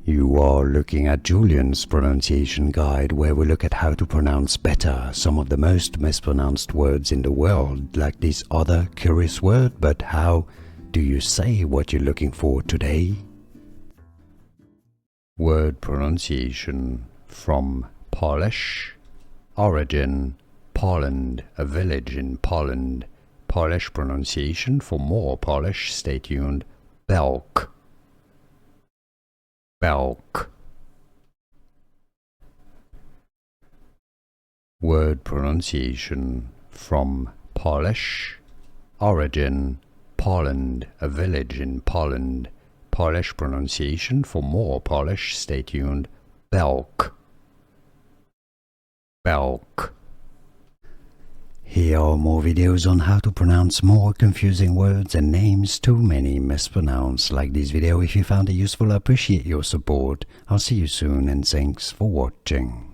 You are looking at Julian's pronunciation guide, where we look at how to pronounce better some of the most mispronounced words in the world, like this other curious word. But how do you say what you're looking for today? Word pronunciation from Polish. Origin, Poland, a village in Poland. Polish pronunciation. For more Polish, stay tuned. Bełk. Bełk. Word pronunciation from Polish. Origin, Poland, a village in Poland. Polish pronunciation. For more Polish, stay tuned. Bełk. Bełk. Here are more videos on how to pronounce more confusing words and names too many mispronounced. Like this video if you found it useful. I appreciate your support. I'll see you soon and thanks for watching.